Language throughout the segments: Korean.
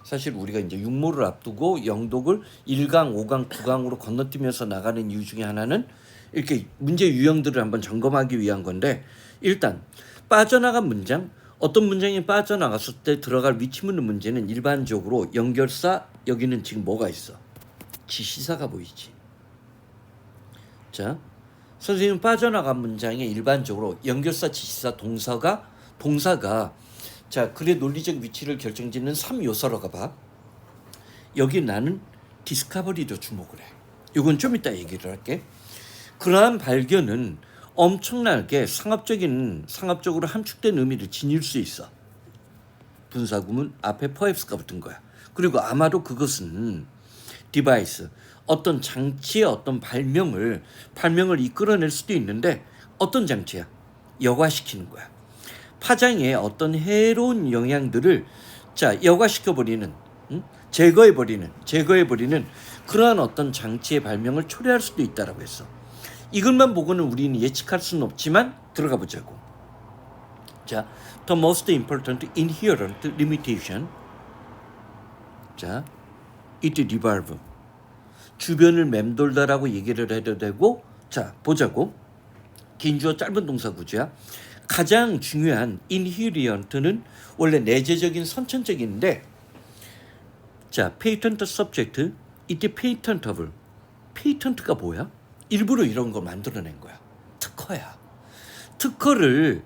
사실 우리가 이제 육모를 앞두고 영독을 1강, 5강, 9강으로 건너뛰면서 나가는 이유 중에 하나는 이렇게 문제 유형들을 한번 점검하기 위한 건데, 일단 빠져나간 문장, 어떤 문장이 빠져나갔을 때 들어갈 위치 묻는 문제는 일반적으로 연결사, 여기는 지금 뭐가 있어? 지시사가 보이지. 자, 선생님 빠져나간 문장에 일반적으로 연결사, 지시사, 동사가 자, 글의 논리적 위치를 결정짓는 3요소로 가봐. 여기 나는 디스커버리로 주목을 해. 이건 좀 이따 얘기를 할게. 그러한 발견은 엄청나게 상업적으로 함축된 의미를 지닐 수 있어. 분사구문 앞에 perhaps가 붙은 거야. 그리고 아마도 그것은 디바이스, 어떤 장치의 어떤 발명을 이끌어낼 수도 있는데, 어떤 장치야? 여과시키는 거야. 파장에 어떤 해로운 영향들을 여과시켜버리는, 제거해버리는 그러한 어떤 장치의 발명을 초래할 수도 있다라고 했어. 이것만 보고는 우리는 예측할 수는 없지만 들어가 보자고. 자, the most important inherent limitation. 자, it revolve. 주변을 맴돌다라고 얘기를 해도 되고, 자, 보자고. 긴 주어 짧은 동사 구조야. 가장 중요한 inherent는 원래 내재적인 선천적인데, 자, patent subject, it patentable. patent가 뭐야? 일부러 이런 걸 만들어낸 거야. 특허야. 특허를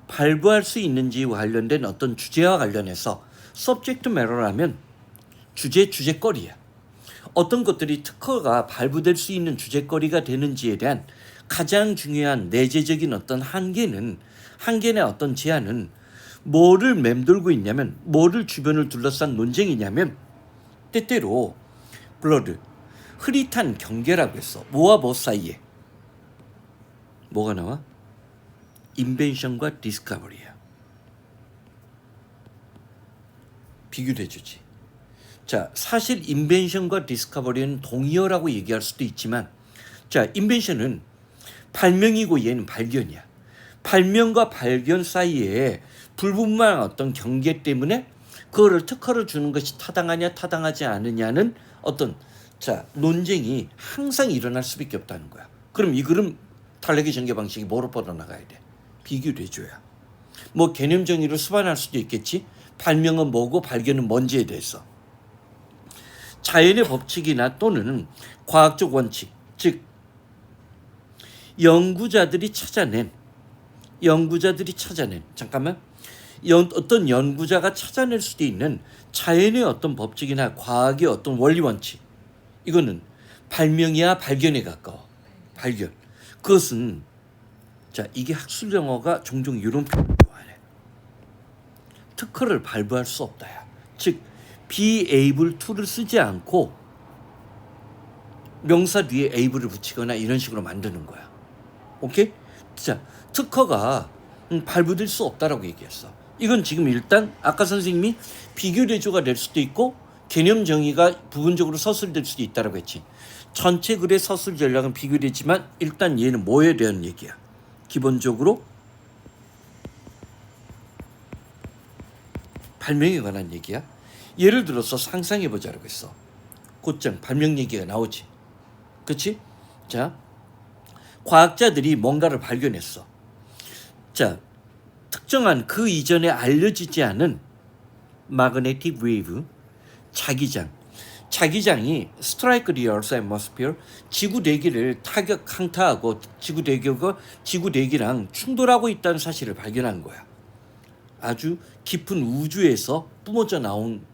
발부할 수 있는지와 관련된 어떤 주제와 관련해서 subject matter라면 주제거리야. 어떤 것들이 특허가 발부될 수 있는 주제거리가 되는지에 대한 가장 중요한 내재적인 어떤 한계는 어떤 제한은 뭐를 맴돌고 있냐면, 뭐를 주변을 둘러싼 논쟁이냐면, 때때로 블러드, 흐릿한 경계라고 했어. 뭐와 뭐 사이에 뭐가 나와? 인벤션과 디스커버리야. 비교를 해주지. 자, 사실 인벤션과 디스커버리는 동의어라고 얘기할 수도 있지만, 자, 인벤션은 발명이고 얘는 발견이야. 발명과 발견 사이에 불분명한 어떤 경계 때문에 그거를 특허를 주는 것이 타당하냐 타당하지 않느냐는 어떤 논쟁이 항상 일어날 수밖에 없다는 거야. 그럼 이 글은 탄력의 전개 방식이 뭐로 뻗어나가야 돼? 비교를 해줘야. 뭐 개념 정의를 수반할 수도 있겠지. 발명은 뭐고 발견은 뭔지에 대해서. 자연의 법칙이나 또는 과학적 원칙, 즉 연구자들이 찾아낸 잠깐만, 어떤 연구자가 찾아낼 수도 있는 자연의 어떤 법칙이나 과학의 어떤 원리 원칙, 이거는 발명이야 발견에 가까워. 발견. 그것은 이게 학술 용어가 종종 이런 표현을 좋아해. 특허를 발부할 수 없다야. 즉 be able to를 쓰지 않고 명사 뒤에 able을 붙이거나 이런 식으로 만드는 거야. 오케이? 특허가 발부될 수 없다라고 얘기했어. 이건 지금 일단 아까 선생님이 비교대조가 될 수도 있고 개념 정의가 부분적으로 서술될 수도 있다라고 했지. 전체 글의 서술 전략은 비교되지만 일단 얘는 뭐에 대한 얘기야? 기본적으로 발명에 관한 얘기야. 예를 들어서 상상해보자라고 했어. 곧장 발명 얘기가 나오지. 그치? 자, 과학자들이 뭔가를 발견했어. 자, 특정한 그 이전에 알려지지 않은 magnetic wave, 자기장이 strike the Earth's atmosphere, 지구 대기를 항타하고 지구 대기랑 충돌하고 있다는 사실을 발견한 거야. 아주 깊은 우주에서 뿜어져 나온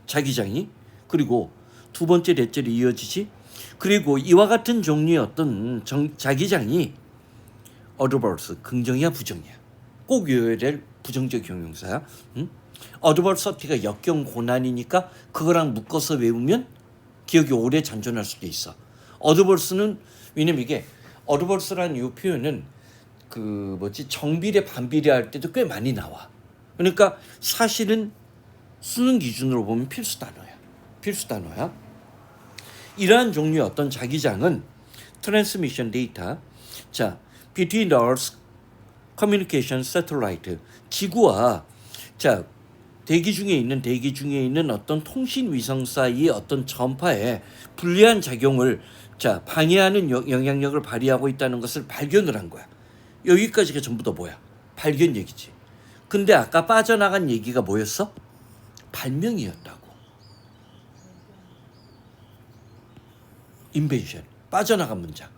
자기장이, 그리고 두 번째 대절이 이어지지. 그리고 이와 같은 종류의 어떤 자기장이 어드버스, 긍정이야 부정이야? 꼭 외워야 될 부정적 형용사야. 어드버서티가 역경 고난이니까 그거랑 묶어서 외우면 기억이 오래 잔존할 수도 있어. 어드버스는, 왜냐면 이게 어드버스라는 이 표현은 정비례 반비례 할 때도 꽤 많이 나와. 그러니까 사실은 쓰는 기준으로 보면 필수 단어야. 이러한 종류의 어떤 자기장은 트랜스미션 데이터, between the Earth's communication satellite, 지구와 대기 중에 있는 어떤 통신 위성 사이의 어떤 전파에 불리한 작용을 방해하는 영향력을 발휘하고 있다는 것을 발견을 한 거야. 여기까지가 전부 다 뭐야? 발견 얘기지. 근데 아까 빠져나간 얘기가 뭐였어? 발명이었다고. 인벤션. 빠져나간 문장.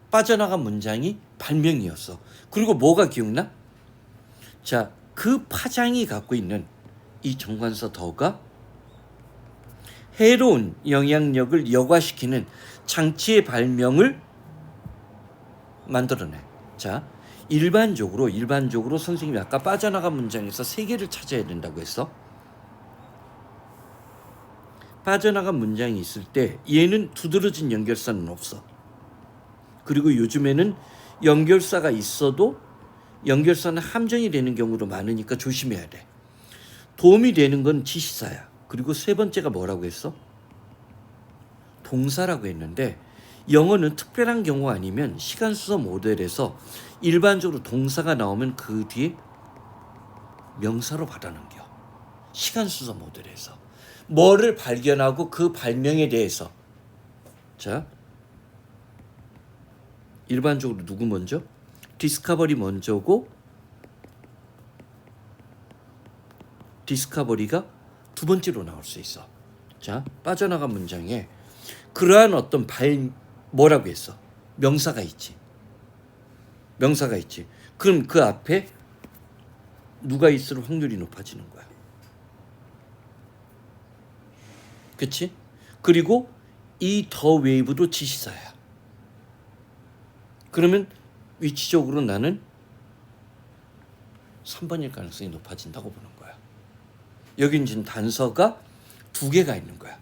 빠져나간 문장이 발명이었어. 그리고 뭐가 기억나? 그 파장이 갖고 있는 이 정관사 더가 해로운 영향력을 여과시키는 장치의 발명을 만들어내. 일반적으로 선생님이 아까 빠져나간 문장에서 세 개를 찾아야 된다고 했어. 빠져나간 문장이 있을 때 얘는 두드러진 연결사는 없어. 그리고 요즘에는 연결사가 있어도 연결사는 함정이 되는 경우도 많으니까 조심해야 돼. 도움이 되는 건 지시사야. 그리고 세 번째가 뭐라고 했어? 동사라고 했는데 영어는 특별한 경우 아니면 시간순서 모델에서 일반적으로 동사가 나오면 그 뒤에 명사로 받아넘겨. 시간순서 모델에서. 뭐를 발견하고 그 발명에 대해서. 일반적으로 누구 먼저? 디스커버리 먼저고 디스커버리가 두 번째로 나올 수 있어. 빠져나간 문장에 그러한 어떤 뭐라고 했어? 명사가 있지. 그럼 그 앞에 누가 있을 확률이 높아지는 거야. 그치? 그리고 이 더 웨이브도 지시사야. 그러면 위치적으로 나는 3번일 가능성이 높아진다고 보는 거야. 여긴 지금 단서가 두 개가 있는 거야.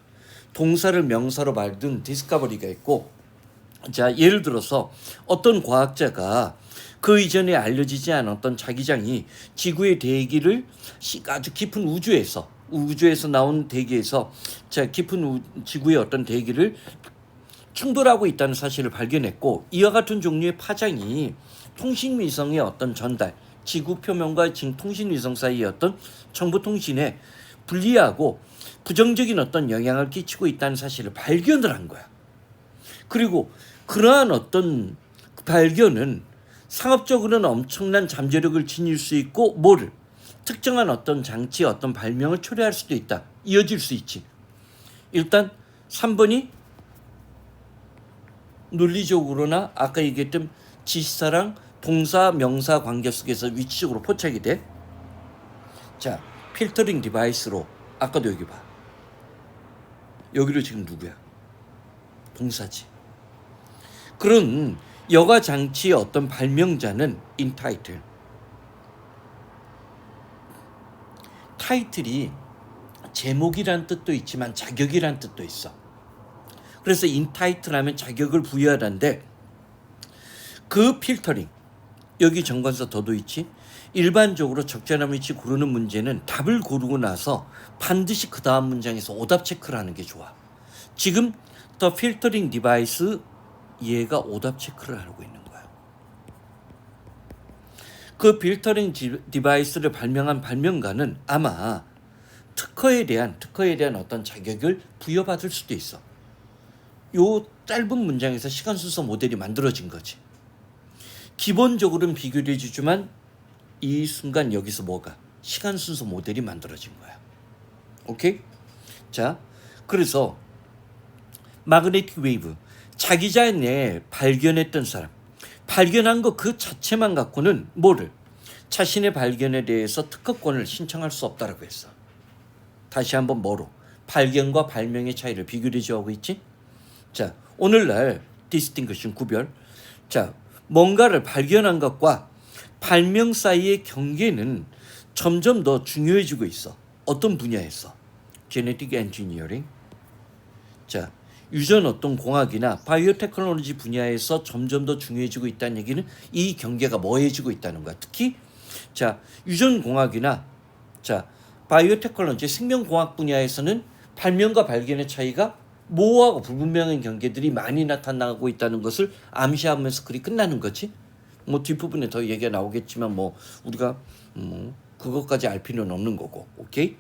동사를 명사로 만든 디스커버리가 있고, 예를 들어서 어떤 과학자가 그 이전에 알려지지 않았던 자기장이 지구의 대기를 아주 깊은 우주에서 나온 대기에서 깊은 지구의 어떤 대기를 충돌하고 있다는 사실을 발견했고, 이와 같은 종류의 파장이 통신위성의 어떤 전달, 지구 표면과 통신위성 사이의 어떤 정보 통신에 불리하고 부정적인 어떤 영향을 끼치고 있다는 사실을 발견을 한 거야. 그리고 그러한 어떤 발견은 상업적으로는 엄청난 잠재력을 지닐 수 있고 특정한 어떤 장치 어떤 발명을 초래할 수도 있다. 이어질 수 있지. 일단 3번이 논리적으로나 아까 얘기했던 지시사랑 동사 명사 관계 속에서 위치적으로 포착이 돼. 필터링 디바이스로 아까도 여기 봐. 여기로 지금 누구야? 동사지. 그런 여가 장치의 어떤 발명자는 인타이틀. 타이틀이 제목이란 뜻도 있지만 자격이란 뜻도 있어. 그래서 인타이틀하면 자격을 부여하는데 그 필터링, 여기 정관사 더도 있지. 일반적으로 적절한 위치 고르는 문제는 답을 고르고 나서 반드시 그 다음 문장에서 오답 체크를 하는 게 좋아. 지금 더 필터링 디바이스 얘가 오답 체크를 하고 있는 거야. 그 필터링 디바이스를 발명한 발명가는 아마 특허에 대한 어떤 자격을 부여받을 수도 있어. 요 짧은 문장에서 시간 순서 모델이 만들어진 거지. 기본적으로는 비교를 해주지만 이 순간 여기서 뭐가? 시간 순서 모델이 만들어진 거야. 오케이? 그래서 마그네틱 웨이브, 자기장에 발견했던 사람, 발견한 거 그 자체만 갖고는 자신의 발견에 대해서 특허권을 신청할 수 없다라고 했어. 다시 한번 발견과 발명의 차이를 비교대조하고 있지? 오늘날 디스팅거션 구별. 뭔가를 발견한 것과 발명 사이의 경계는 점점 더 중요해지고 있어. 어떤 분야에서? 제네틱 엔지니어링. 유전 어떤 공학이나 바이오 테크놀로지 분야에서 점점 더 중요해지고 있다는 얘기는 이 경계가 뭐해지고 있다는 거야. 특히 유전 공학이나 바이오 테크놀로지 생명공학 분야에서는 발명과 발견의 차이가 모호하고 불분명한 경계들이 많이 나타나고 있다는 것을 암시하면서 글이 끝나는 거지. 뒷부분에 더 얘기가 나오겠지만 우리가 그것까지 알 필요는 없는 거고. 오케이?